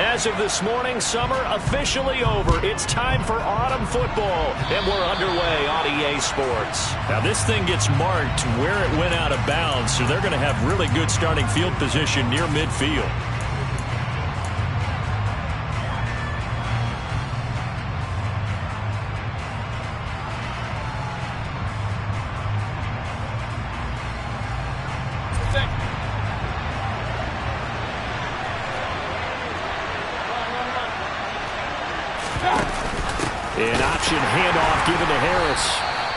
As of this morning, summer officially over. It's time for autumn football, and we're underway on EA Sports. Now, this thing gets marked where it went out of bounds, so they're going to have really good starting field position near midfield. An option handoff given to Harris.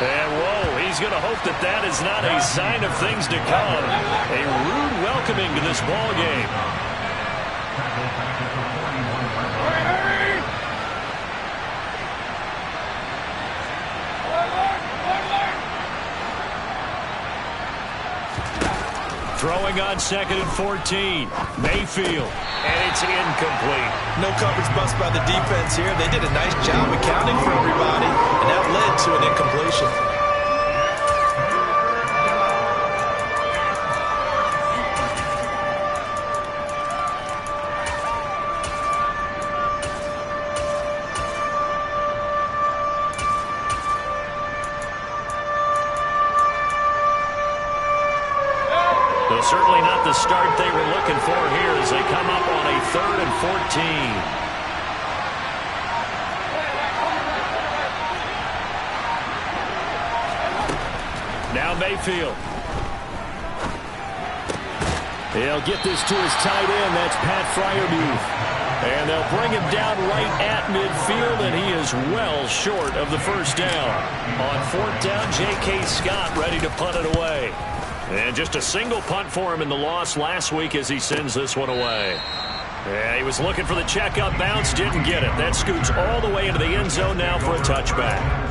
And whoa, he's going to hope that that is not a sign of things to come. A rude welcoming to this ball game. Throwing on 2nd and 14. Mayfield. And it's incomplete. No coverage bust by the defense here. They did a nice job accounting for everybody, and that led to an incompletion. Certainly not the start they were looking for here as they come up on a 3rd and 14. Now Mayfield. He'll get this to his tight end. That's Pat Freiermuth. And they'll bring him down right at midfield, and he is well short of the first down. On 4th down, J.K. Scott ready to punt it away. And just a single punt for him in the loss last week as he sends this one away. Yeah, he was looking for the check-up bounce, didn't get it. That scoots all the way into the end zone now for a touchback.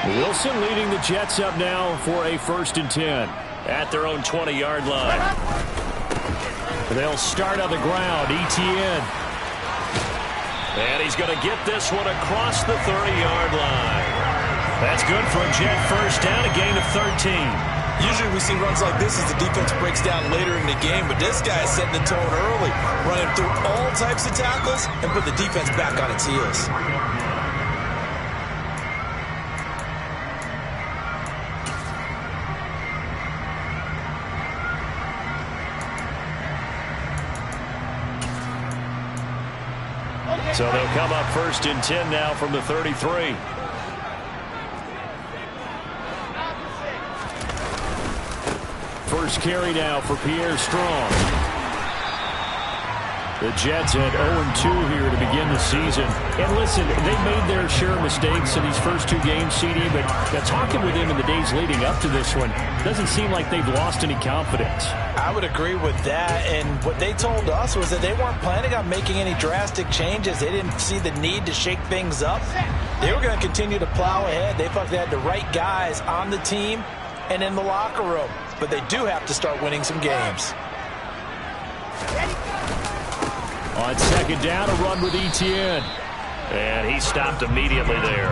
Wilson leading the Jets up now for a 1st and 10 at their own 20-yard line. They'll start on the ground. Etienne. And he's going to get this one across the 30-yard line. That's good for a Jet first down, a gain of 13. Usually we see runs like this as the defense breaks down later in the game, but this guy is setting the tone early, running through all types of tackles and put the defense back on its heels. So they'll come up 1st and 10 now from the 33. First carry now for Pierre Strong. The Jets had 0-2 here to begin the season. And listen, they made their share of mistakes in these first 2 games, CD, but talking with him in the days leading up to this one, doesn't seem like they've lost any confidence. I would agree with that, and what they told us was that they weren't planning on making any drastic changes. They didn't see the need to shake things up. They were going to continue to plow ahead. They felt they had the right guys on the team and in the locker room, but they do have to start winning some games. On 2nd down, a run with Etienne. And he stopped immediately there.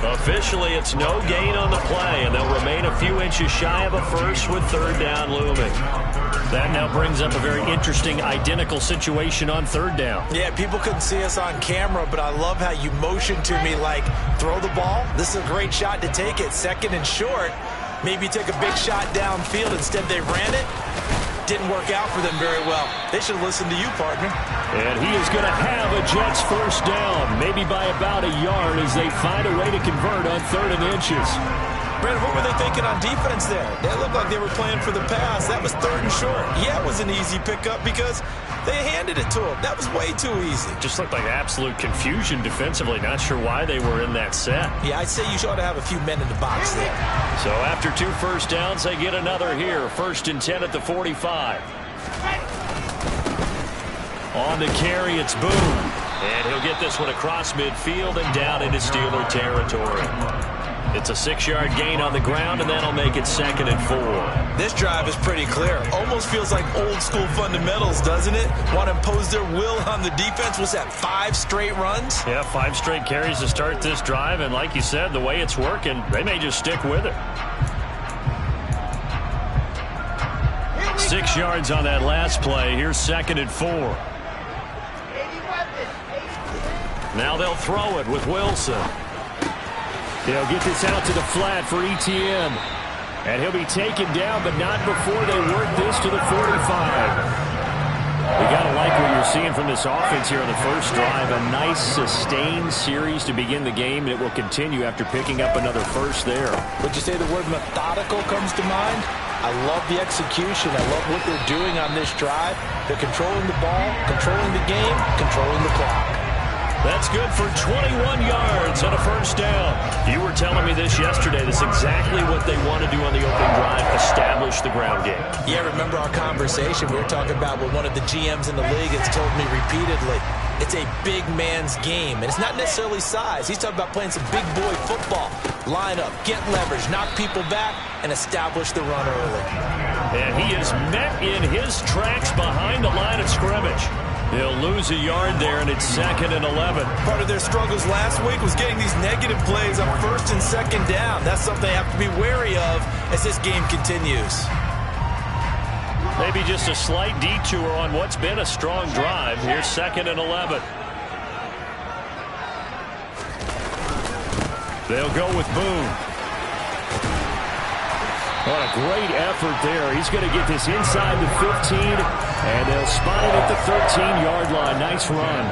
Officially, it's no gain on the play, and they'll remain a few inches shy of a first with 3rd down looming. That now brings up a very interesting identical situation on 3rd down. Yeah, people couldn't see us on camera, but I love how you motioned to me like, throw the ball. This is a great shot to take it. 2nd and short. Maybe take a big shot downfield. Instead, they ran it. Didn't work out for them very well. They should listen to you, partner. And he is going to have a Jets first down, maybe by about a yard as they find a way to convert on 3rd and inches. Brandon, what were they thinking on defense there? They looked like they were playing for the pass. That was 3rd and short. Yeah, it was an easy pickup because they handed it to him. That was way too easy. Just looked like absolute confusion defensively. Not sure why they were in that set. Yeah, I'd say you ought to have a few men in the box there. So after 2 first downs, they get another here. 1st and 10 at the 45. On the carry, it's Boone. And he'll get this one across midfield and down into Steeler territory. It's a 6-yard gain on the ground, and that'll make it 2nd and 4. This drive is pretty clear. Almost feels like old school fundamentals, doesn't it? Want to impose their will on the defense. Was that 5 straight runs? Yeah, 5 straight carries to start this drive, and like you said, the way it's working, they may just stick with it. 6 yards on that last play. Here's 2nd and 4. Now they'll throw it with Wilson. They'll get this out to the flat for ETN. And he'll be taken down, but not before they work this to the 45. You got to like what you're seeing from this offense here on the first drive. A nice, sustained series to begin the game, and it will continue after picking up another first there. Would you say the word methodical comes to mind? I love the execution. I love what they're doing on this drive. They're controlling the ball, controlling the game, controlling the clock. That's good for 21 yards and a first down. You were telling me this yesterday. That's exactly what they want to do on the opening drive, establish the ground game. Yeah, remember our conversation? We were talking about what one of the GMs in the league has told me repeatedly. It's a big man's game, and it's not necessarily size. He's talking about playing some big boy football. Line up, get leverage, knock people back, and establish the run early. And he is met in his tracks behind the line of scrimmage. He'll lose a yard there, and it's 2nd and 11. Part of their struggles last week was getting these negative plays on 1st and 2nd down. That's something they have to be wary of as this game continues. Maybe just a slight detour on what's been a strong drive. Here's 2nd and 11. They'll go with Boone. What a great effort there. He's going to get this inside the 15, and they'll spot it at the 13-yard line. Nice run.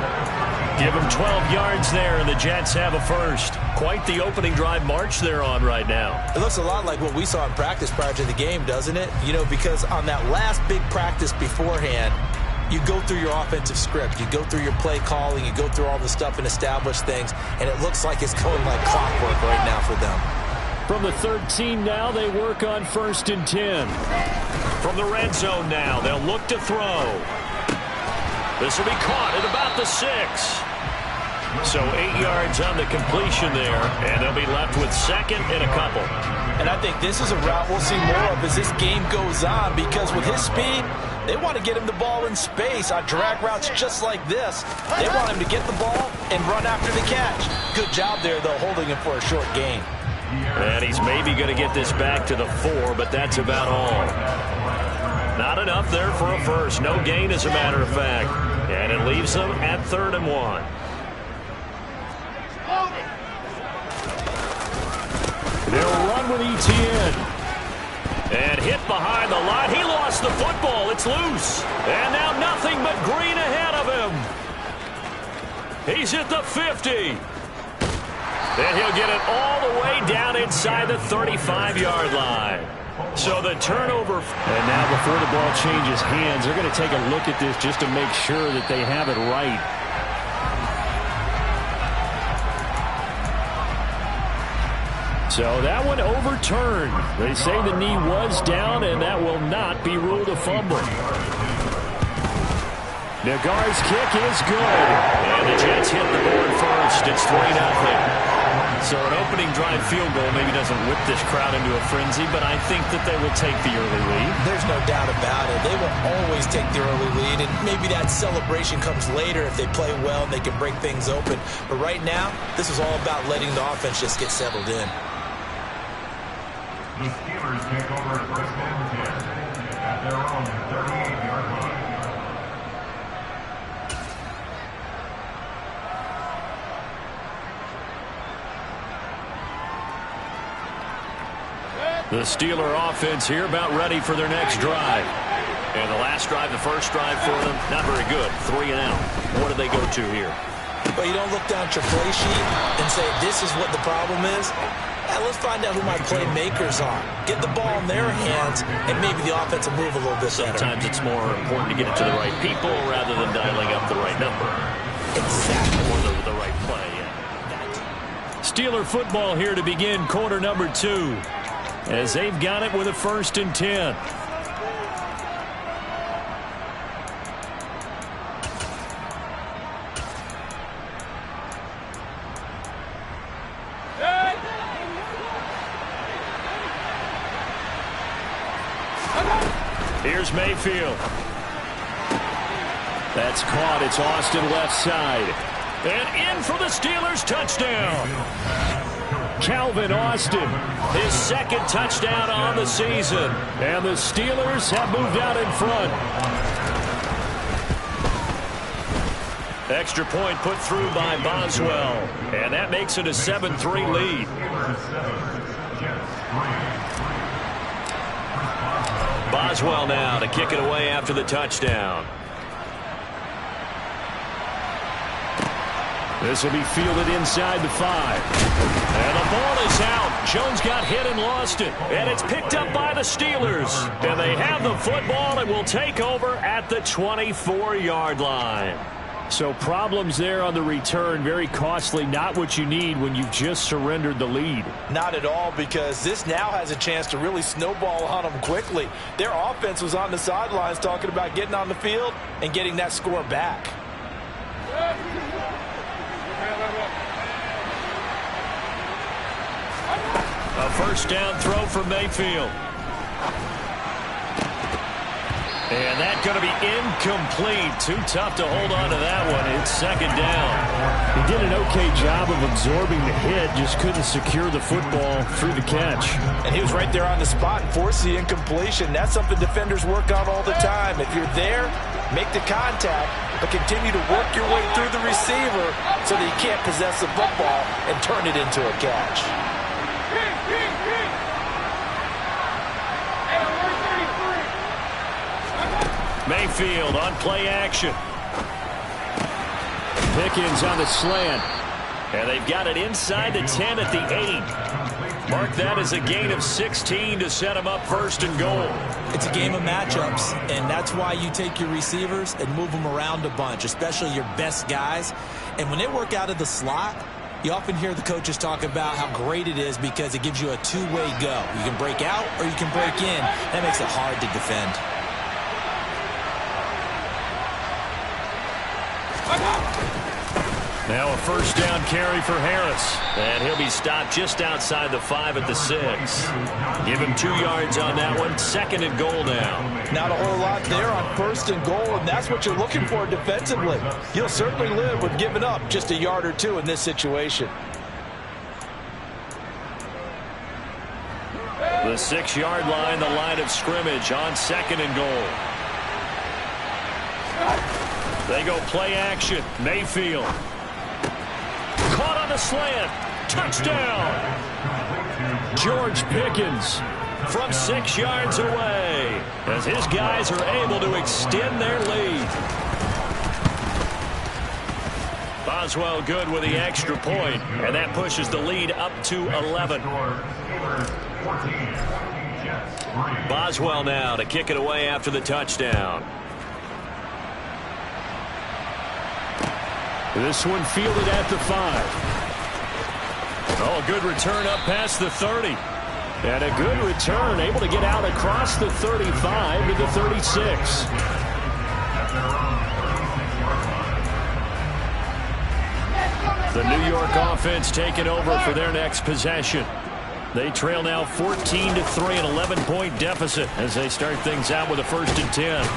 Give them 12 yards there, and the Jets have a first. Quite the opening drive march they're on right now. It looks a lot like what we saw in practice prior to the game, doesn't it? You know, because on that last big practice beforehand, you go through your offensive script. You go through your play calling. You go through all the stuff and establish things, and it looks like it's going like clockwork right now for them. From the 13 now, they work on 1st and 10. From the red zone now, they'll look to throw. This will be caught at about the 6. So 8 yards on the completion there, and they'll be left with 2nd and a couple. And I think this is a route we'll see more of as this game goes on, because with his speed, they want to get him the ball in space on drag routes just like this. They want him to get the ball and run after the catch. Good job there, though, holding him for a short gain. And he's maybe going to get this back to the 4, but that's about all. Not enough there for a first. No gain, as a matter of fact. And it leaves them at 3rd and 1. They'll run with ETN. And hit behind the line. He lost the football. It's loose. And now nothing but green ahead of him. He's at the 50. And he'll get it all the way down inside the 35-yard line. So the turnover. And now before the ball changes hands, they're going to take a look at this just to make sure that they have it right. So that one overturned. They say the knee was down, and that will not be ruled a fumble. Nagar's kick is good. And the Jets hit the board first. It's 3-0. So an opening drive field goal maybe doesn't whip this crowd into a frenzy, but I think that they will take the early lead. There's no doubt about it. They will always take the early lead, and maybe that celebration comes later if they play well and they can break things open. But right now, this is all about letting the offense just get settled in. The Steelers take over 1st and 10 at their own 38-yard line. The Steeler offense here about ready for their next drive. And the last drive, the first drive for them, not very good. 3 and out. What do they go to here? Well, you don't look down at your play sheet and say, this is what the problem is. Let's find out who my playmakers are. Get the ball in their hands, and maybe the offense will move a little bit better. Sometimes it's more important to get it to the right people rather than dialing up the right number. Exactly. Or the right play. Yeah. Steeler football here to begin quarter number 2. As they've got it with a 1st and 10. Here's Mayfield. That's caught. It's Austin left side. And in for the Steelers touchdown. Calvin Austin, his second touchdown on the season. And the Steelers have moved out in front. Extra point put through by Boswell. And that makes it a 7-3 lead. Boswell now to kick it away after the touchdown. This will be fielded inside the 5. And the ball is out. Jones got hit and lost it. And it's picked up by the Steelers. And they have the football and will take over at the 24-yard line. So problems there on the return. Very costly. Not what you need when you've just surrendered the lead. Not at all, because this now has a chance to really snowball on them quickly. Their offense was on the sidelines talking about getting on the field and getting that score back. A first down throw for Mayfield. And that's going to be incomplete. Too tough to hold on to that one. It's second down. He did an okay job of absorbing the hit, just couldn't secure the football through the catch. And he was right there on the spot and forced the incompletion. That's something defenders work on all the time. If you're there, make the contact, but continue to work your way through the receiver so that you can't possess the football and turn it into a catch. Mayfield on play action. Pickens on the slant. And they've got it inside the 10 at the 8. Mark that as a gain of 16 to set them up first and goal. It's a game of matchups, and that's why you take your receivers and move them around a bunch, especially your best guys. And when they work out of the slot, you often hear the coaches talk about how great it is because it gives you a two-way go. You can break out or you can break in. That makes it hard to defend. Now a first down carry for Harris. And he'll be stopped just outside the 5 at the 6. Give him 2 yards on that one. Second and goal now. Not a whole lot there on first and goal, and that's what you're looking for defensively. You'll certainly live with giving up just a yard or 2 in this situation. The 6-yard line, the line of scrimmage on second and goal. They go play action. Mayfield. Caught on the slant. Touchdown. George Pickens from 6 yards away as his guys are able to extend their lead. Boswell good with the extra point, and that pushes the lead up to 11. Boswell now to kick it away after the touchdown. This one fielded at the 5. Oh, good return up past the 30. And a good return, able to get out across the 35 to the 36. The New York offense taking over for their next possession. They trail now 14-3, an 11-point deficit as they start things out with a 1st and 10.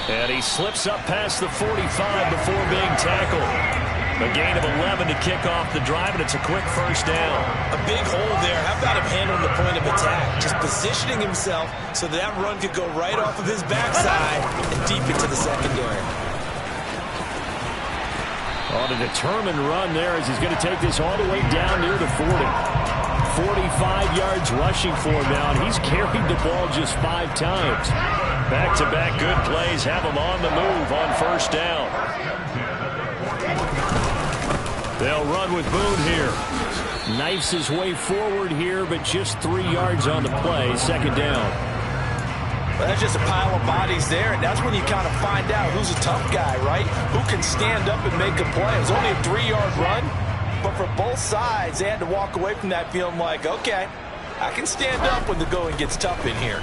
And he slips up past the 45 before being tackled. A gain of 11 to kick off the drive, and it's a quick first down. A big hole there. How about him handling the point of attack? Just positioning himself so that run could go right off of his backside and deep into the secondary. On a determined run there as he's going to take this all the way down near the 40. 45 yards rushing for him now, and he's carried the ball just 5 times. Back-to-back good plays have him on the move on first down. They'll run with Boone here. Knifes his way forward here, but just 3 yards on the play. Second down. Well, that's just a pile of bodies there, and that's when you kind of find out who's a tough guy, right? Who can stand up and make a play. It was only a 3-yard run, but for both sides, they had to walk away from that feeling like, okay, I can stand up when the going gets tough in here.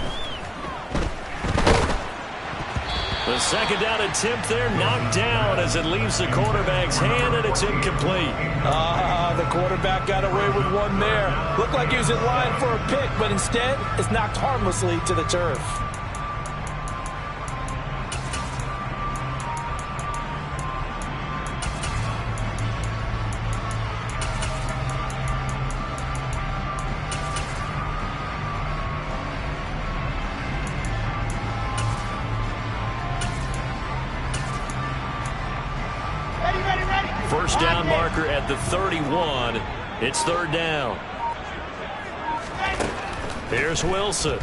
The second down attempt there knocked down as it leaves the quarterback's hand, and it's incomplete. The quarterback got away with one there. Looked like he was in line for a pick, but instead it's knocked harmlessly to the turf. down marker at the 31. It's third down. Here's Wilson.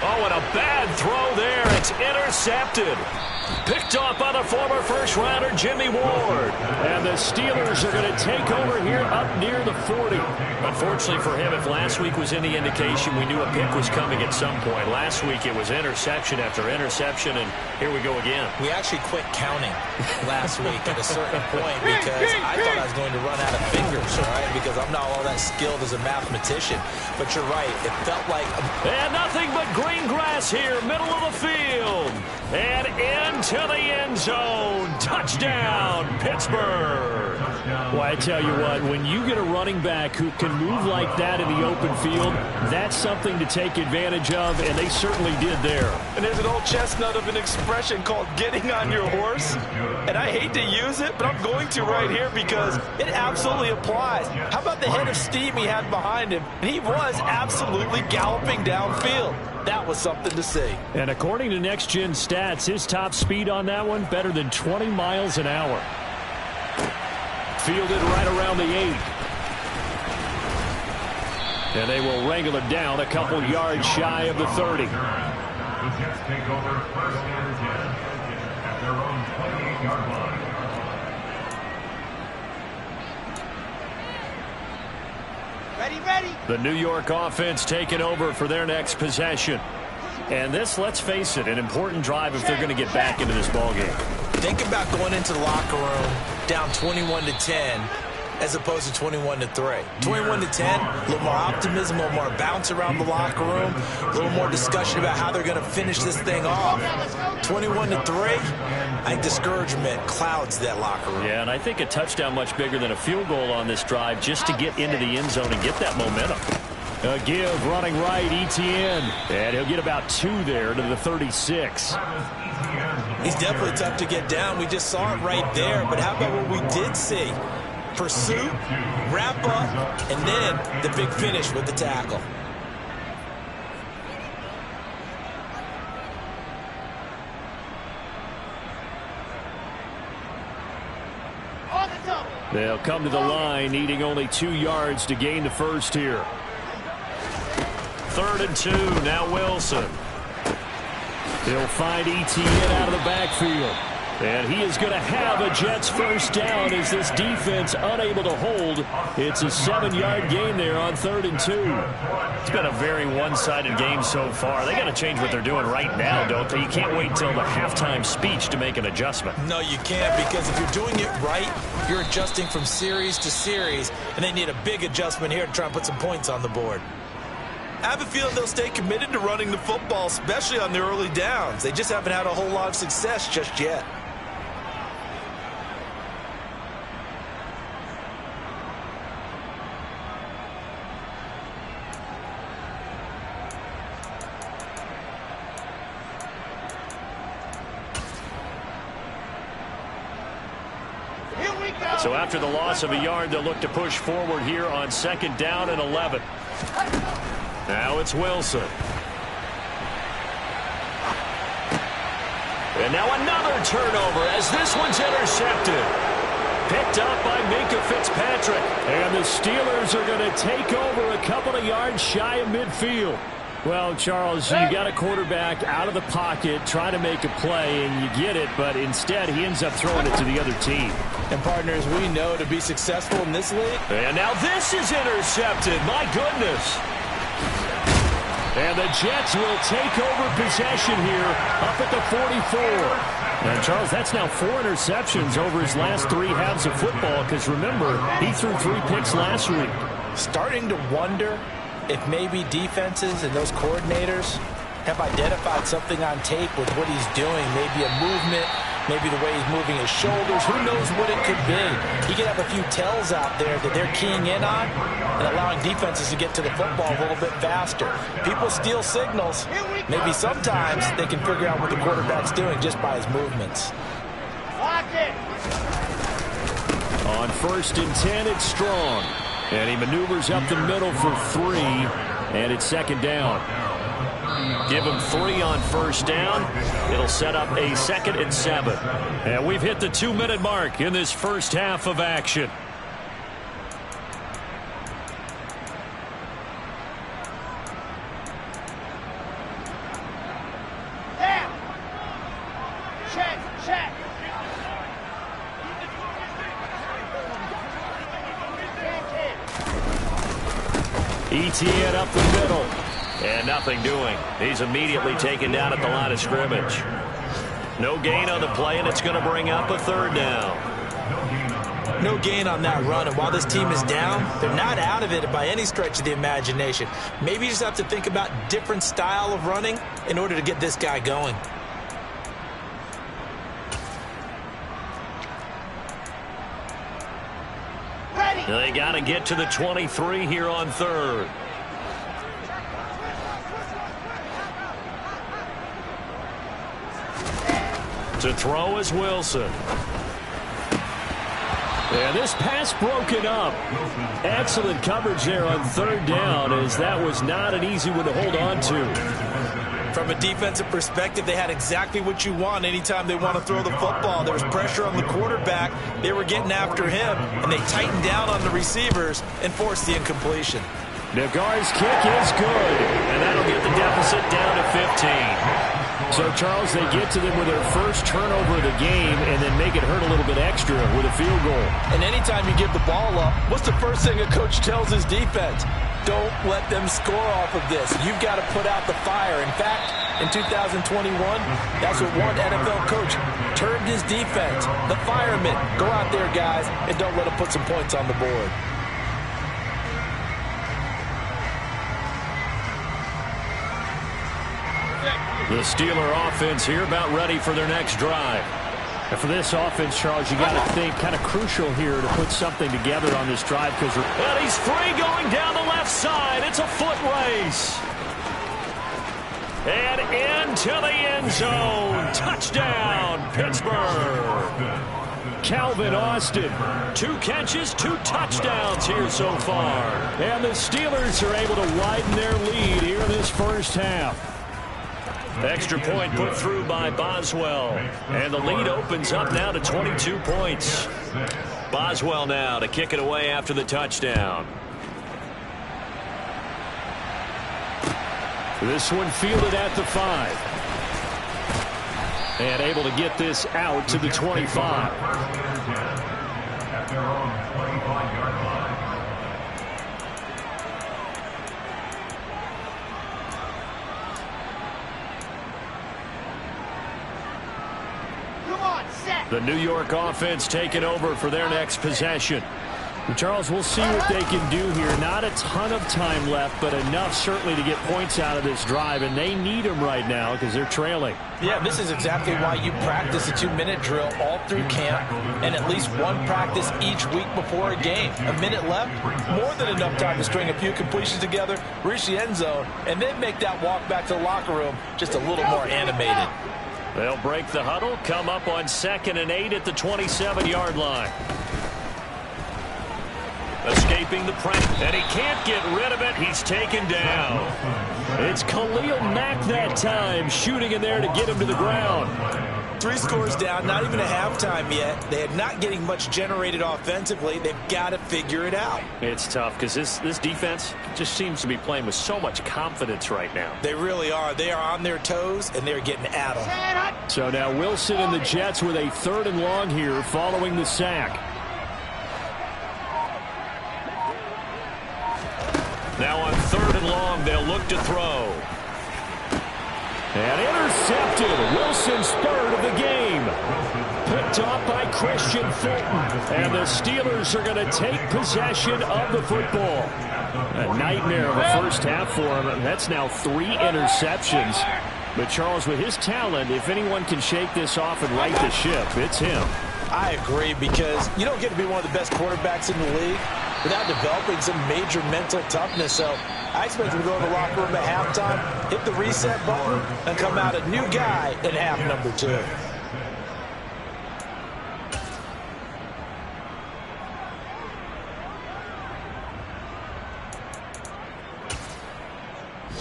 Oh, and a bad throw there. It's intercepted. Picked off by the former first-rounder Jimmy Ward. And the Steelers are going to take over here up near the 40. Unfortunately for him, if last week was any indication, we knew a pick was coming at some point. Last week it was interception after interception, and here we go again. We actually quit counting last week at a certain point because I thought I was going to run out of fingers, all right, because I'm not all that skilled as a mathematician. But you're right. It felt like... And nothing but green grass here, middle of the field. And into the end zone. Touchdown, Pittsburgh. Well, I tell you what, when you get a running back who can move like that in the open field, that's something to take advantage of, and they certainly did there. And there's an old chestnut of an expression called getting on your horse. And I hate to use it, but I'm going to right here because it absolutely applies. How about the head of steam he had behind him? And he was absolutely galloping downfield. That was something to see. And according to Next Gen Stats, his top speed on that one, better than 20 miles an hour. Fielded right around the 8. And they will wrangle it down a couple yards shy of the 30. The Jets take over first and 10 at their own 28-yard line. Ready. The New York offense taking over for their next possession. And this, let's face it, an important drive if they're going to get back into this ballgame. Think about going into the locker room down 21-10 as opposed to 21-3. 21-10, a little more optimism, a little more bounce around the locker room, a little more discussion about how they're going to finish this thing off. 21-3, I think discouragement clouds that locker room. Yeah, and I think a touchdown much bigger than a field goal on this drive just to get into the end zone and get that momentum. A give running right, Etienne. And he'll get about 2 there to the 36. He's definitely tough to get down. We just saw it right there. But how about what we did see? Pursuit, wrap up, and then the big finish with the tackle. They'll come to the line, needing only 2 yards to gain the first here. 3rd and 2, now Wilson. He'll find Etienne out of the backfield. And he is going to have a Jets first down as this defense unable to hold. It's a 7-yard gain there on 3rd and 2. It's been a very one-sided game so far. They got to change what they're doing right now, don't they? You can't wait until the halftime speech to make an adjustment. No, you can't, because if you're doing it right, you're adjusting from series to series, and they need a big adjustment here to try and put some points on the board. I have a feeling they'll stay committed to running the football, especially on their early downs. They just haven't had a whole lot of success just yet. So after the loss of a yard, they'll look to push forward here on 2nd down and 11. Now it's Wilson. And now another turnover as this one's intercepted. Picked up by Minka Fitzpatrick. And the Steelers are going to take over a couple of yards shy of midfield. Well, Charles, you got a quarterback out of the pocket trying to make a play, and you get it, but instead he ends up throwing it to the other team. And, partners, we know to be successful in this league. And now this is intercepted. My goodness. And the Jets will take over possession here up at the 44. And, Charles, that's now 4 interceptions over his last 3 halves of football because, remember, he threw 3 picks last week. Starting to wonder if maybe defenses and those coordinators have identified something on tape with what he's doing, maybe a movement, maybe the way he's moving his shoulders. Who knows what it could be? He could have a few tells out there that they're keying in on and allowing defenses to get to the football a little bit faster. People steal signals. Maybe sometimes they can figure out what the quarterback's doing just by his movements. On 1st and 10, it's Strong. And he maneuvers up the middle for 3, and it's 2nd down. Give him 3 on first down. It'll set up a 2nd and 7. And we've hit the 2-minute mark in this first half of action. ETN up the middle. And nothing doing. He's immediately taken down at the line of scrimmage. No gain on the play, and it's going to bring up a 3rd down. No gain on that run, and while this team is down, they're not out of it by any stretch of the imagination. Maybe you just have to think about different style of running in order to get this guy going. They got to get to the 23 here on 3rd. To throw is Wilson. And this pass broken up. Excellent coverage there on 3rd down, as that was not an easy one to hold on to. From a defensive perspective, they had exactly what you want anytime they want to throw the football. There was pressure on the quarterback. They were getting after him, and they tightened down on the receivers and forced the incompletion. Nagar's kick is good, and that'll get the deficit down to 15. So, Charles, they get to them with their first turnover of the game and then make it hurt a little bit extra with a field goal. And anytime you give the ball up, what's the first thing a coach tells his defense? Don't let them score off of this. You've got to put out the fire. In fact, in 2021, that's what one NFL coach termed his defense. The firemen. Go out there, guys, and don't let them put some points on the board. The Steeler offense here about ready for their next drive. And for this offense, Charles, you got to think kind of crucial here to put something together on this drive. And he's free going down the left side. It's a foot race. And into the end zone. Touchdown, Pittsburgh. Calvin Austin, 2 catches, 2 touchdowns here so far. And the Steelers are able to widen their lead here in this first half. Extra point put through by Boswell. And the lead opens up now to 22 points. Boswell now to kick it away after the touchdown. This one fielded at the 5. And able to get this out to the 25. At their own 25-yard line. The New York offense taking over for their next possession. And Charles, we'll see what they can do here. Not a ton of time left, but enough certainly to get points out of this drive, and they need them right now because they're trailing. Yeah, this is exactly why you practice a 2-minute drill all through camp and at least one practice each week before a game. A minute left, more than enough time to string a few completions together, reach the end zone, and then make that walk back to the locker room just a little more animated. They'll break the huddle, come up on 2nd and 8 at the 27-yard line. Escaping the press, and he can't get rid of it. He's taken down. It's Khalil Mack that time, shooting in there to get him to the ground. 3 scores down, not even a halftime yet. They are not getting much generated offensively. They've got to figure it out. It's tough because this defense just seems to be playing with so much confidence right now. They really are. They are on their toes, and they're getting at them. So now Wilson and the Jets with a 3rd and long here following the sack. Now on 3rd and long, they'll look to throw. And intercepted. Wilson's 3rd of the game. Picked off by Christian Fulton. And the Steelers are going to take possession of the football. A nightmare of a first half for him. That's now 3 interceptions. But Charles, with his talent, if anyone can shake this off and right the ship, it's him. I agree, because you don't get to be one of the best quarterbacks in the league without developing some major mental toughness. So I expect him to go in the locker room at halftime, hit the reset button, and come out a new guy in half number 2.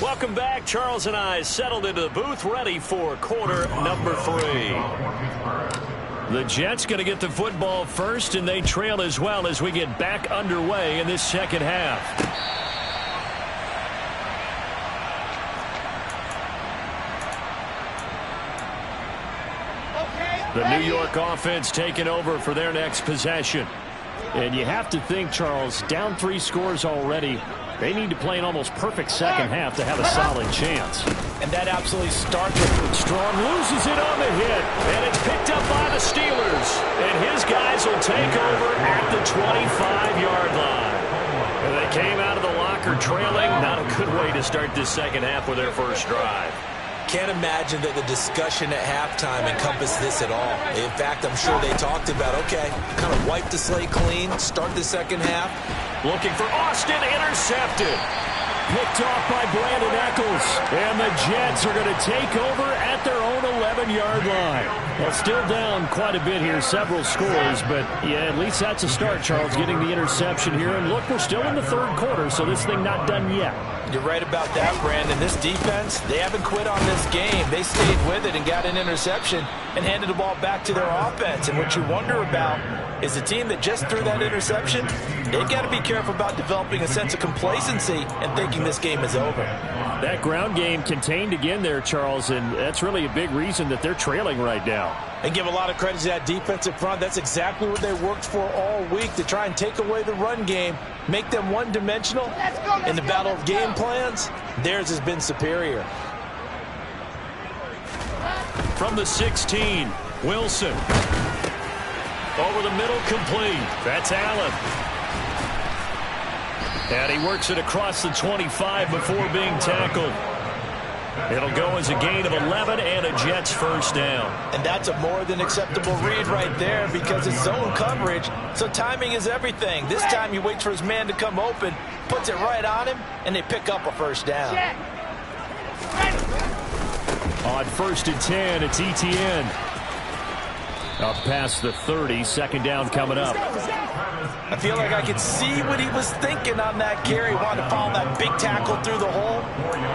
Welcome back. Charles and I settled into the booth, ready for quarter number 3. The Jets going to get the football first, and they trail as well as we get back underway in this second half. The New York offense taking over for their next possession. And you have to think, Charles, down 3 scores already. They need to play an almost perfect second half to have a solid chance. And that absolutely starts with Strong loses it on the hit, and it's picked up by the Steelers. And his guys will take over at the 25-yard line. And they came out of the locker trailing. Not a good way to start this second half with their first drive. Can't imagine that the discussion at halftime encompassed this at all. In fact, I'm sure they talked about, okay, kind of wipe the slate clean, start the second half. Looking for Austin, intercepted. Picked off by Brandon Eccles. And the Jets are going to take over at their own 11-yard line. Well, still down quite a bit here, several scores. But, yeah, at least that's a start, Charles, getting the interception here. And look, we're still in the third quarter, so this thing not done yet. You're right about that, Brandon. This defense, they haven't quit on this game. They stayed with it and got an interception and handed the ball back to their offense. And what you wonder about is the team that just threw that interception, they've got to be careful about developing a sense of complacency and thinking this game is over. That ground game contained again there, Charles, and that's really a big reason that they're trailing right now. And give a lot of credit to that defensive front. That's exactly what they worked for all week, to try and take away the run game, make them one-dimensional. In the battle of game plans, theirs has been superior. From the 16, Wilson. Over the middle, complete. That's Allen. And he works it across the 25 before being tackled. It'll go as a gain of 11 and a Jets first down. And that's a more than acceptable read right there, because it's zone coverage, so timing is everything. This time he waits for his man to come open, puts it right on him, and they pick up a first down. On 1st and 10, it's ETN. Up past the 30, second down coming up. I feel like I could see what he was thinking on that carry. Wanted to follow that big tackle through the hole.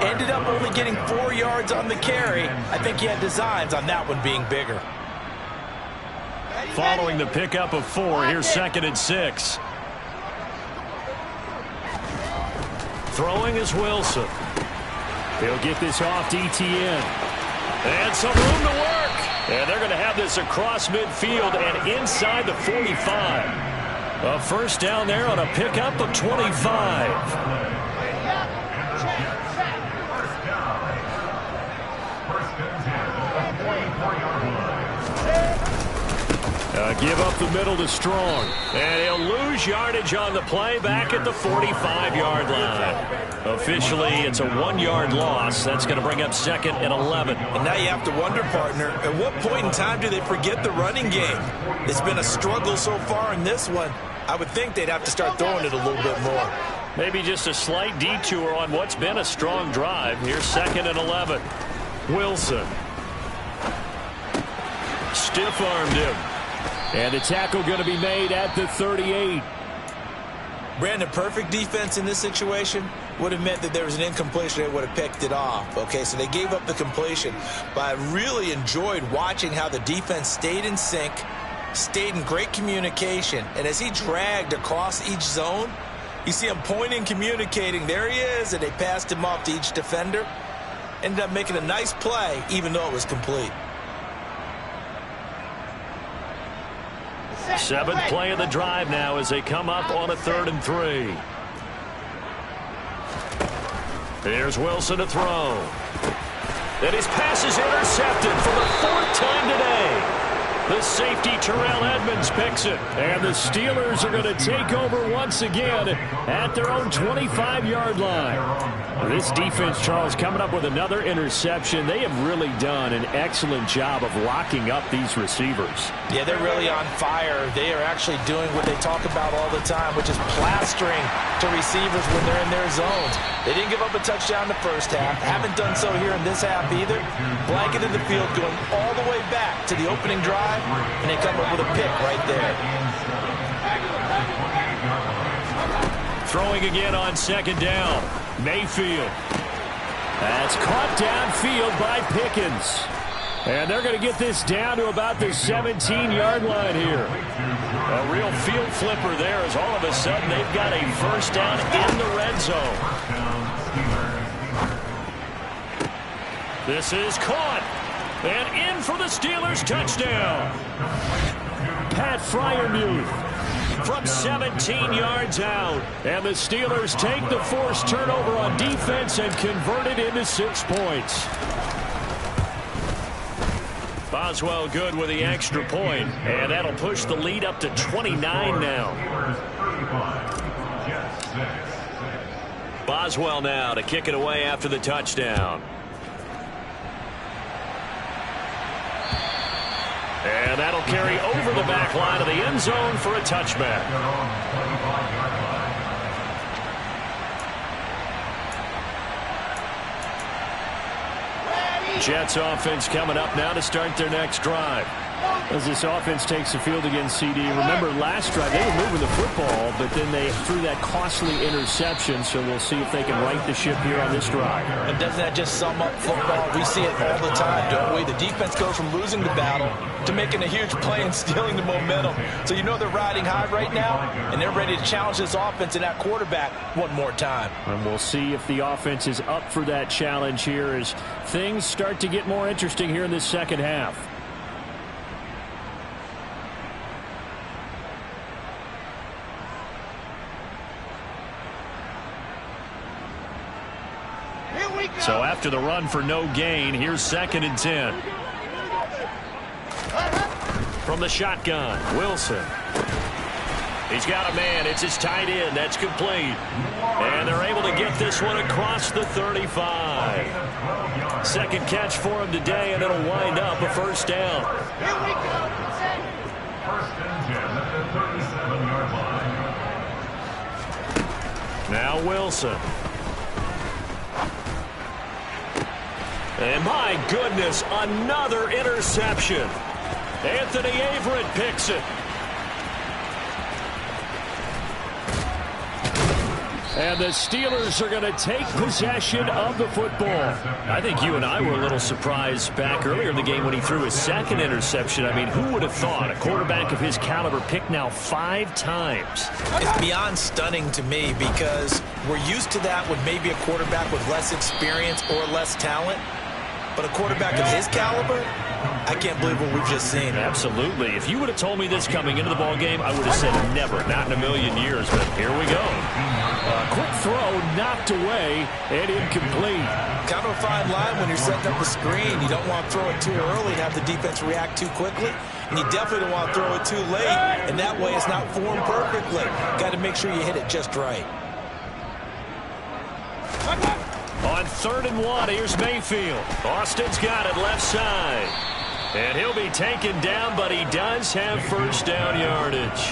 Ended up only getting 4 yards on the carry. I think he had designs on that one being bigger. Following the pickup of 4, here's 2nd and 6. Throwing is Wilson. He'll get this off to ETN. And some room to work. And they're going to have this across midfield and inside the 45. A first down there on a pickup of 25. Give up the middle to Strong. And he'll lose yardage on the play back at the 45-yard line. Officially, it's a 1-yard loss. That's going to bring up 2nd and 11. And now you have to wonder, partner, at what point in time do they forget the running game? It's been a struggle so far in this one. I would think they'd have to start throwing it a little bit more. Maybe just a slight detour on what's been a strong drive. Here's 2nd and 11. Wilson. Stiff-armed him. And the tackle going to be made at the 38. Brandon, perfect defense in this situation would have meant that there was an incompletion. They would have picked it off. Okay, so they gave up the completion. But I really enjoyed watching how the defense stayed in sync, stayed in great communication. And as he dragged across each zone, you see him pointing, communicating. There he is, and they passed him off to each defender. Ended up making a nice play, even though it was complete. 7th play of the drive now as they come up on a 3rd and 3. Here's Wilson to throw. And his pass is intercepted for the 4th time today. The safety, Terrell Edmonds, picks it. And the Steelers are going to take over once again at their own 25-yard line. This defense, Charles, coming up with another interception. They have really done an excellent job of locking up these receivers. Yeah, they're really on fire. They are actually doing what they talk about all the time, which is plastering to receivers when they're in their zones. They didn't give up a touchdown the first half. Haven't done so here in this half either. Blanketed the field going all the way back to the opening drive, and they come up with a pick right there. Throwing again on 2nd down. Mayfield. That's caught downfield by Pickens. And they're going to get this down to about the 17-yard line here. A real field flipper there as all of a sudden they've got a first down in the red zone. This is caught. And in for the Steelers touchdown. Pat Freiermuth from 17 yards out. And the Steelers take the forced turnover on defense and convert it into 6 points. Boswell good with the extra point, and that'll push the lead up to 29 now. Boswell now to kick it away after the touchdown. And that'll carry over the back line of the end zone for a touchback. Jets offense coming up now to start their next drive. As this offense takes the field against CD, remember last drive they were moving the football, but then they threw that costly interception, so we'll see if they can right the ship here on this drive. And doesn't that just sum up football? We see it all the time, don't we? The defense goes from losing the battle to making a huge play and stealing the momentum. So you know they're riding high right now, and they're ready to challenge this offense and that quarterback one more time. And we'll see if the offense is up for that challenge here as things start to get more interesting here in this second half. So after the run for no gain, here's 2nd and 10. From the shotgun, Wilson. He's got a man. It's his tight end. That's complete. And they're able to get this one across the 35. Second catch for him today, and it'll wind up a first down. First and 10 at the 37-yard line. Now Wilson. And my goodness, another interception. Anthony Averett picks it. And the Steelers are going to take possession of the football. I think you and I were a little surprised back earlier in the game when he threw his second interception. I mean, who would have thought a quarterback of his caliber picked now 5 times? It's beyond stunning to me because we're used to that with maybe a quarterback with less experience or less talent. But a quarterback of his caliber, I can't believe what we've just seen. Absolutely. If you would have told me this coming into the ball game, I would have said never, not in a million years. But here we go. Quick throw knocked away and incomplete. Kind of a fine line when you're setting up the screen. You don't want to throw it too early and have the defense react too quickly. And you definitely don't want to throw it too late. And that way it's not formed perfectly. Got to make sure you hit it just right. On 3rd and 1, here's Mayfield. Austin's got it left side. And he'll be taken down, but he does have first down yardage.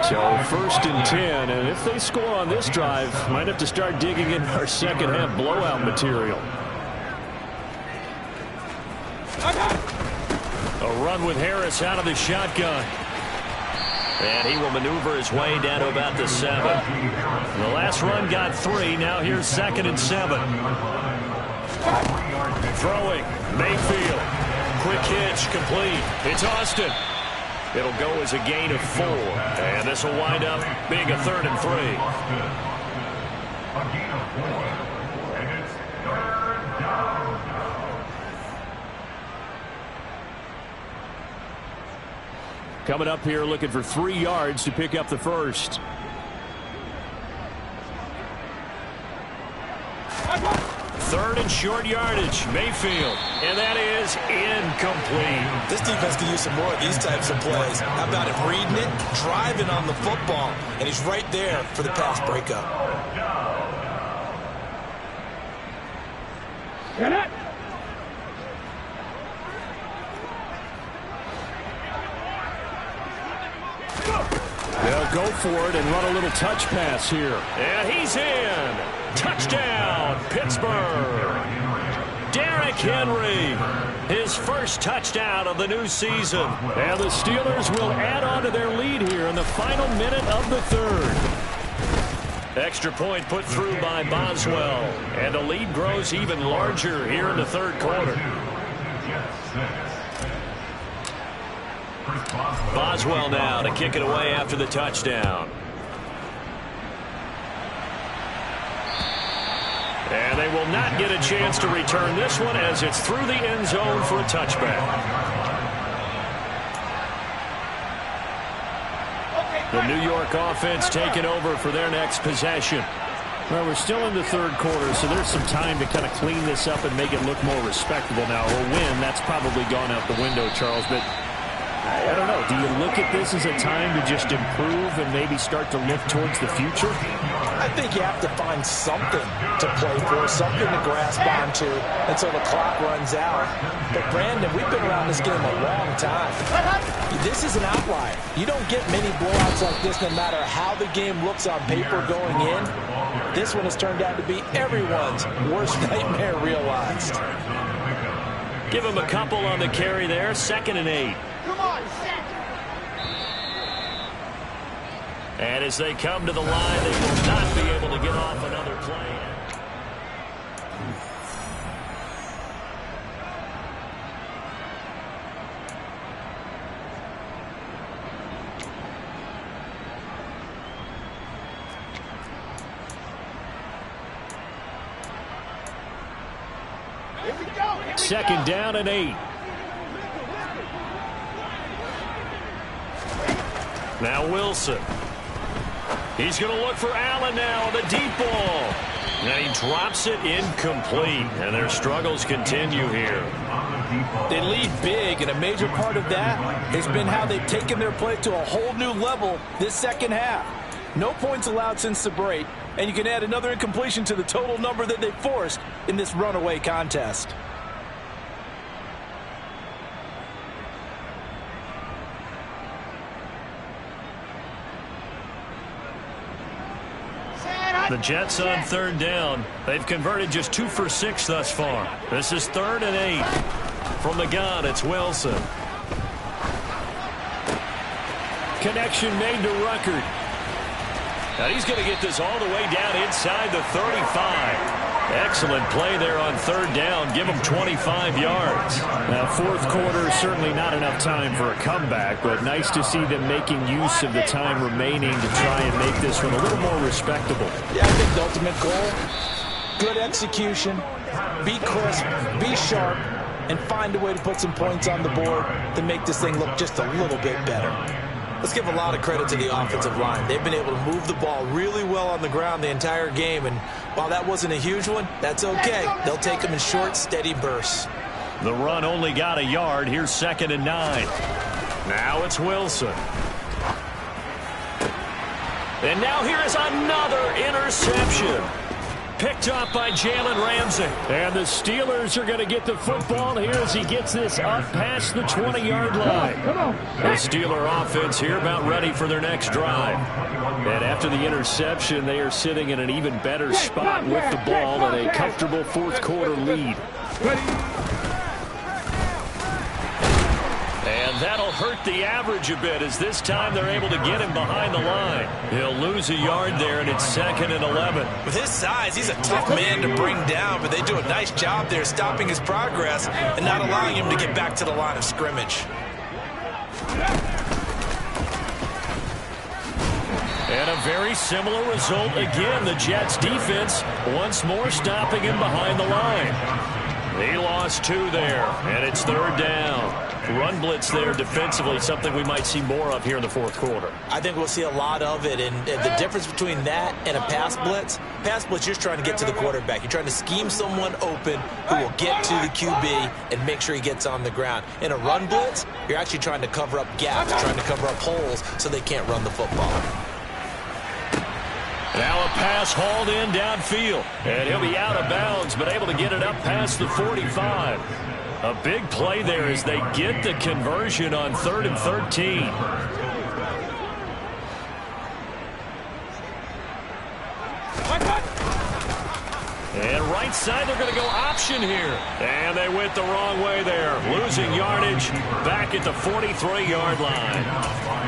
So 1st and 10, and if they score on this drive, might have to start digging in our second half blowout material. A run with Harris out of the shotgun. And he will maneuver his way down to about the 7. The last run got 3. Now here's 2nd and 7. Throwing. Mayfield. Quick hitch. Complete. It's Austin. It'll go as a gain of 4. And this will wind up being a 3rd and 3. A gain of 4. And it's 3rd down. Coming up here looking for 3 yards to pick up the first. Third and short yardage. Mayfield. And that is incomplete. This defense can use some more of these types of plays. How about him reading it, driving on the football, and he's right there for the pass breakup. Get it! They'll go for it and run a little touch pass here. And he's in. Touchdown, Pittsburgh. Derrick Henry, his first touchdown of the new season. And the Steelers will add on to their lead here in the final minute of the 3rd. Extra point put through by Boswell. And the lead grows even larger here in the third quarter. Boswell now to kick it away after the touchdown. And they will not get a chance to return this one as it's through the end zone for a touchback. The New York offense taking over for their next possession. Well, we're still in the third quarter, so there's some time to kind of clean this up and make it look more respectable now. A win, that's probably gone out the window, Charles, but I don't know. Do you look at this as a time to just improve and maybe start to look towards the future? I think you have to find something to play for, something to grasp onto until the clock runs out. But, Brandon, we've been around this game a long time. This is an outlier. You don't get many blowouts like this no matter how the game looks on paper going in. This one has turned out to be everyone's worst nightmare realized. Give him a couple on the carry there. 2nd and 8. Come on, set. And as they come to the line, they will not be able to get off another play. Here we go. 2nd down and 8. Now Wilson. He's going to look for Allen now on the deep ball. And he drops it incomplete. And their struggles continue here. They lead big, and a major part of that has been how they've taken their play to a whole new level this second half. No points allowed since the break, and you can add another incompletion to the total number that they forced in this runaway contest. The Jets on 3rd down. They've converted just 2 for 6 thus far. This is 3rd and 8. From the gun, it's Wilson. Connection made to Ruckert. Now he's going to get this all the way down inside the 35. Excellent play there on 3rd down. Give him 25 yards. Now, 4th quarter, certainly not enough time for a comeback, but nice to see them making use of the time remaining to try and make this one a little more respectable. Yeah, I think the ultimate goal, good execution, be crisp, be sharp, and find a way to put some points on the board to make this thing look just a little bit better. Let's give a lot of credit to the offensive line. They've been able to move the ball really well on the ground the entire game, and while that wasn't a huge one, that's okay. They'll take them in short, steady bursts. The run only got a yard. Here's 2nd and 9. Now it's Wilson. And now here is another interception. Picked up by Jalen Ramsey. And the Steelers are going to get the football here as he gets this up past the 20-yard line. The Steeler offense here about ready for their next drive. And after the interception, they are sitting in an even better spot with the ball and a comfortable 4th quarter lead. And that'll hurt the average a bit as this time they're able to get him behind the line. He'll lose a yard there, and it's 2nd and 11. With his size, he's a tough man to bring down, but they do a nice job there stopping his progress and not allowing him to get back to the line of scrimmage. And a very similar result again. The Jets defense once more stopping him behind the line. He lost 2 there, and it's 3rd down. Run blitz there defensively, something we might see more of here in the 4th quarter. I think we'll see a lot of it, and the difference between that and a pass blitz, you're just trying to get to the quarterback. You're trying to scheme someone open who will get to the QB and make sure he gets on the ground. In a run blitz, you're actually trying to cover up gaps, trying to cover up holes so they can't run the football. Now a pass hauled in downfield, and he'll be out of bounds, but able to get it up past the 45. A big play there as they get the conversion on 3rd and 13. And right side, they're going to go option here. And they went the wrong way there. Losing yardage back at the 43-yard line.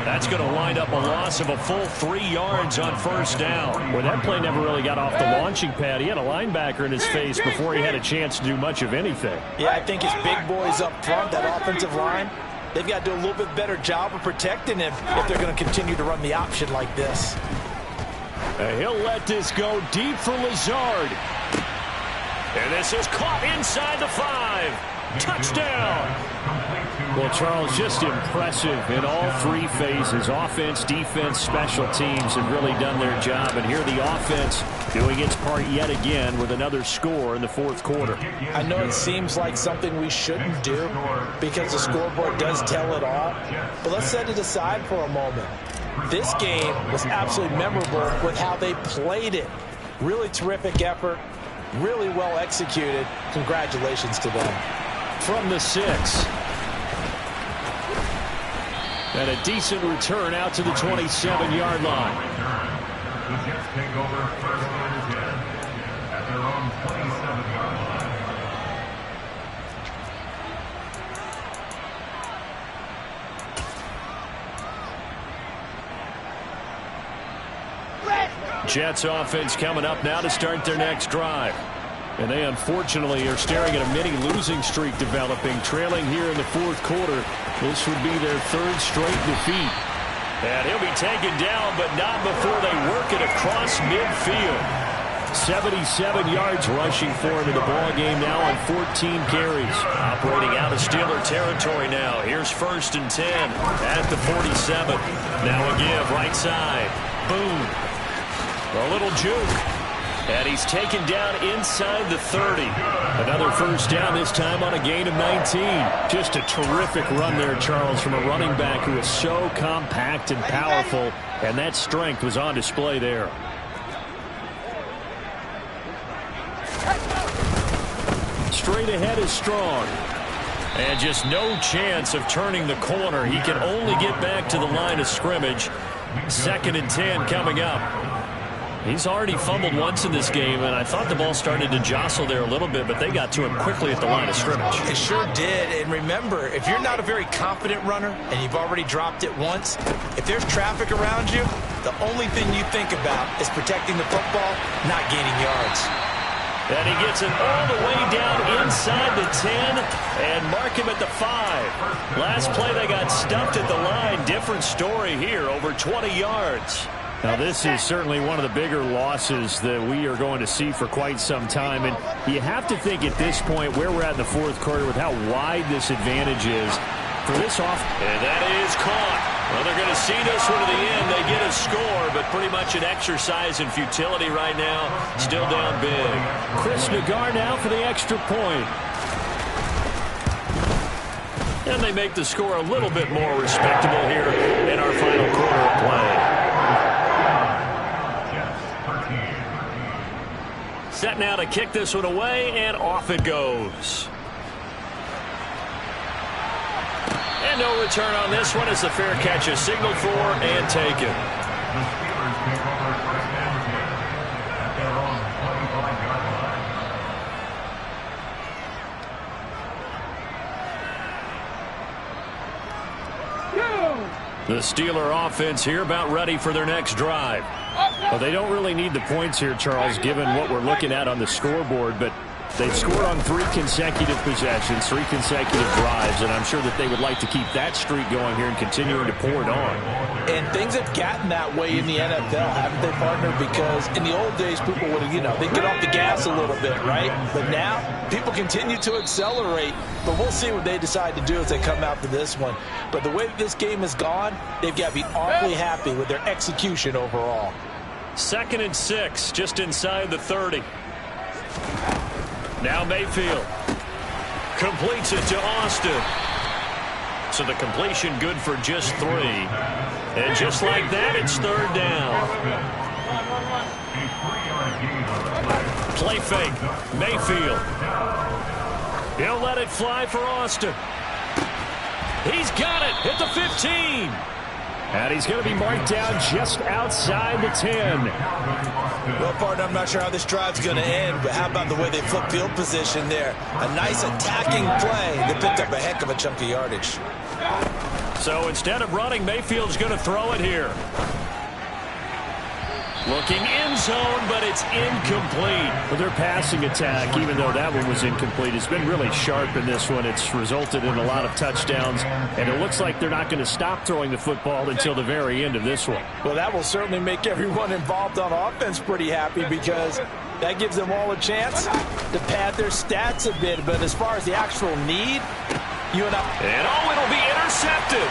That's going to wind up a loss of a full 3 yards on first down. Well, that play never really got off the launching pad. He had a linebacker in his face before he had a chance to do much of anything. Yeah, I think his big boys up front, that offensive line, they've got to do a little bit better job of protecting him if they're going to continue to run the option like this. And he'll let this go deep for Lazard. And this is caught inside the 5. Touchdown. Well, Charles, just impressive in all 3 phases. Offense, defense, special teams have really done their job. And here the offense doing its part yet again with another score in the 4th quarter. I know it seems like something we shouldn't do because the scoreboard does tell it all. But let's set it aside for a moment. This game was absolutely memorable with how they played it. Really terrific effort. Really well executed. Congratulations to them. From the 6. And a decent return out to the 27-yard line. The Jets take over first and 10 at their own 27-yard line. Jets offense coming up now to start their next drive. And they unfortunately are staring at a mini losing streak developing, trailing here in the 4th quarter. This would be their 3rd straight defeat. And he'll be taken down, but not before they work it across midfield. 77 yards rushing for him in the ball game now on 14 carries. Operating out of Steeler territory now. Here's 1st and 10 at the 47. Now a give right side. Boom. A little juke. And he's taken down inside the 30. Another first down, this time on a gain of 19. Just a terrific run there, Charles, from a running back who is so compact and powerful, and that strength was on display there. Straight ahead is Strong. And just no chance of turning the corner. He can only get back to the line of scrimmage. 2nd and 10 coming up. He's already fumbled once in this game, and I thought the ball started to jostle there a little bit, but they got to him quickly at the line of scrimmage. It sure did. And remember, if you're not a very confident runner and you've already dropped it once, if there's traffic around you, the only thing you think about is protecting the football, not gaining yards. And he gets it all the way down inside the 10 and mark him at the 5. Last play they got stuffed at the line. Different story here, over 20 yards. Now, this is certainly one of the bigger losses that we are going to see for quite some time. And you have to think at this point where we're at in the 4th quarter with how wide this advantage is for this off. And that is caught. Well, they're going to see this one to the end. They get a score, but pretty much an exercise in futility right now. Still down big. Chris Nagar now for the extra point. And they make the score a little bit more respectable here in our final quarter of play. Set now to kick this one away, and off it goes. And no return on this one as the fair catch is signaled for and taken. The Steelers take over first and 10 at their own 25-yard line. The Steeler offense here about ready for their next drive. Well, they don't really need the points here, Charles, given what we're looking at on the scoreboard, but they've scored on 3 consecutive possessions, 3 consecutive drives, and I'm sure that they would like to keep that streak going here and continuing to pour it on. And things have gotten that way in the NFL, haven't they, partner? Because in the old days, people would, they'd get off the gas a little bit, right? But now, people continue to accelerate. But we'll see what they decide to do as they come out for this one. But the way that this game has gone, they've got to be awfully happy with their execution overall. 2nd and 6, just inside the 30. Now Mayfield completes it to Austin. So the completion good for just 3. And just like that, it's 3rd down. Play fake. Mayfield. He'll let it fly for Austin. He's got it at the 15. And he's going to be marked down just outside the 10. Well, partner, I'm not sure how this drive's going to end, but how about the way they flip field position there? A nice attacking play. They picked up a heck of a chunk of yardage. So instead of running, Mayfield's going to throw it here. Looking end zone, but it's incomplete. Well, their passing attack, even though that one was incomplete, has been really sharp in this one. It's resulted in a lot of touchdowns, and it looks like they're not going to stop throwing the football until the very end of this one. Well, that will certainly make everyone involved on offense pretty happy because that gives them all a chance to pad their stats a bit. But as far as the actual need, it'll be intercepted.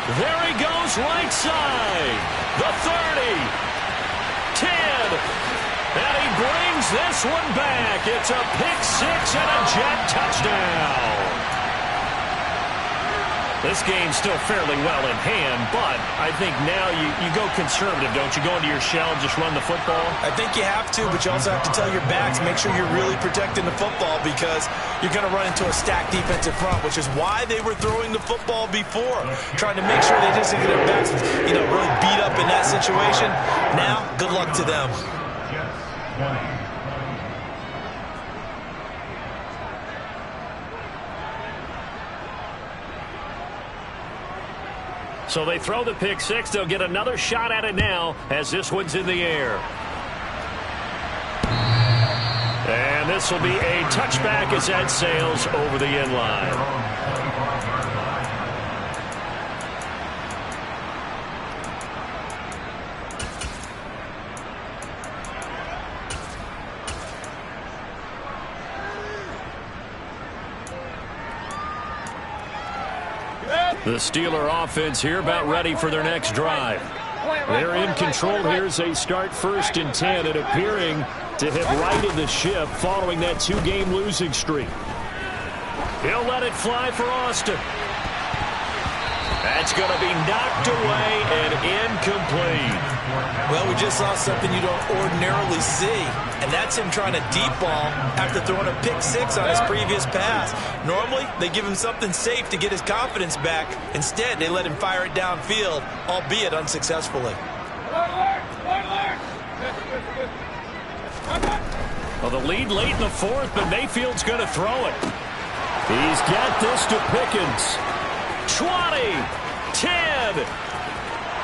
There he goes, right side. The 30. 10. And he brings this one back. It's a pick six and a Jet touchdown. This game's still fairly well in hand, but I think now you go conservative, don't you? Go into your shell and just run the football? I think you have to, but you also have to tell your backs, make sure you're really protecting the football because you're going to run into a stacked defensive front, which is why they were throwing the football before, trying to make sure they just get their backs, really beat up in that situation. Now, good luck to them. So they throw the pick six. They'll get another shot at it now as this one's in the air. And this will be a touchback as that sails over the end line. The Steeler offense here about ready for their next drive. They're in control here as they start 1st and 10 and appearing to have righted the ship following that 2-game losing streak. He'll let it fly for Austin. That's going to be knocked away and incomplete. Well, we just saw something you don't ordinarily see, and that's him trying to deep ball after throwing a pick six on his previous pass. Normally, they give him something safe to get his confidence back. Instead, they let him fire it downfield, albeit unsuccessfully. Well, the lead late in the 4th, but Mayfield's going to throw it. He's got this to Pickens. 20, 10,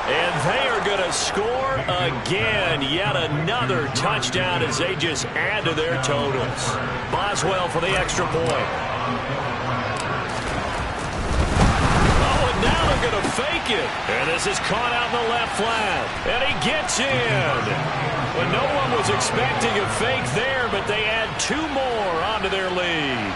and they are going to score again. Yet another touchdown as they just add to their totals. Boswell for the extra point. Oh, and now they're going to fake it. And this is caught out in the left flat. And he gets in. Well, no one was expecting a fake there, but they add 2 more onto their lead.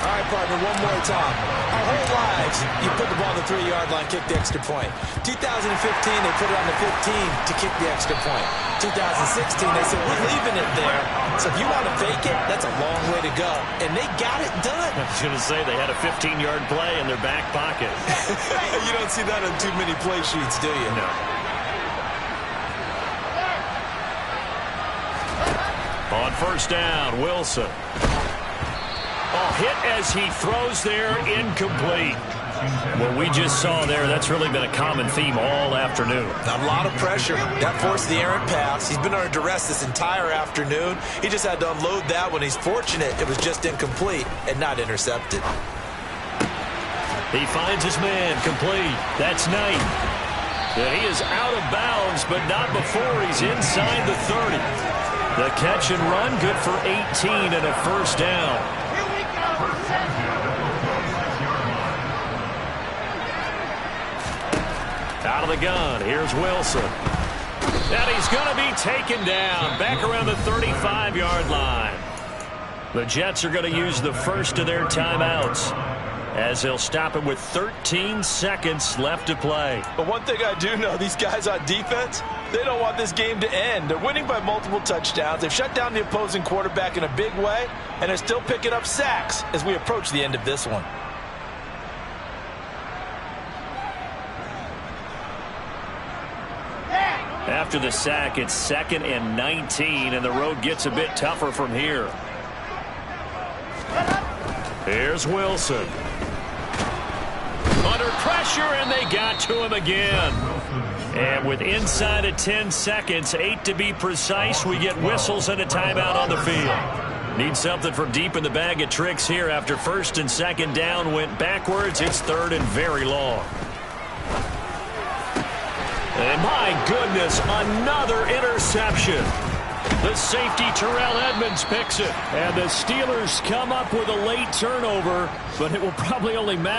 All right, partner, one more time. Our whole lives, you put the ball on the 3-yard line, kick the extra point. 2015, they put it on the 15 to kick the extra point. 2016, they said, we're leaving it there. So if you want to fake it, that's a long way to go. And they got it done. I was going to say they had a 15-yard play in their back pocket. You don't see that on too many play sheets, do you? No. On 1st down, Wilson. Oh, hit as he throws there, incomplete. What we just saw there, that's really been a common theme all afternoon. A lot of pressure. That forced the errant pass. He's been under duress this entire afternoon. He just had to unload that when he's fortunate it was just incomplete and not intercepted. He finds his man, complete. That's Knight. And he is out of bounds, but not before he's inside the 30. The catch and run, good for 18 and a 1st down. Out of the gun, here's Wilson. And he's going to be taken down back around the 35-yard line. The Jets are going to use the first of their timeouts as they'll stop it with 13 seconds left to play. But one thing I do know, these guys on defense, they don't want this game to end. They're winning by multiple touchdowns. They've shut down the opposing quarterback in a big way, and they're still picking up sacks as we approach the end of this one. After the sack, it's 2nd and 19, and the road gets a bit tougher from here. Here's Wilson. pressure, and they got to him again. And with inside of 10 seconds, 8 to be precise, we get whistles and a timeout on the field. Need something from deep in the bag of tricks here after first and second down went backwards. It's third and very long. And my goodness, another interception. The safety, Terrell Edmonds, picks it. And the Steelers come up with a late turnover, but it will probably only matter.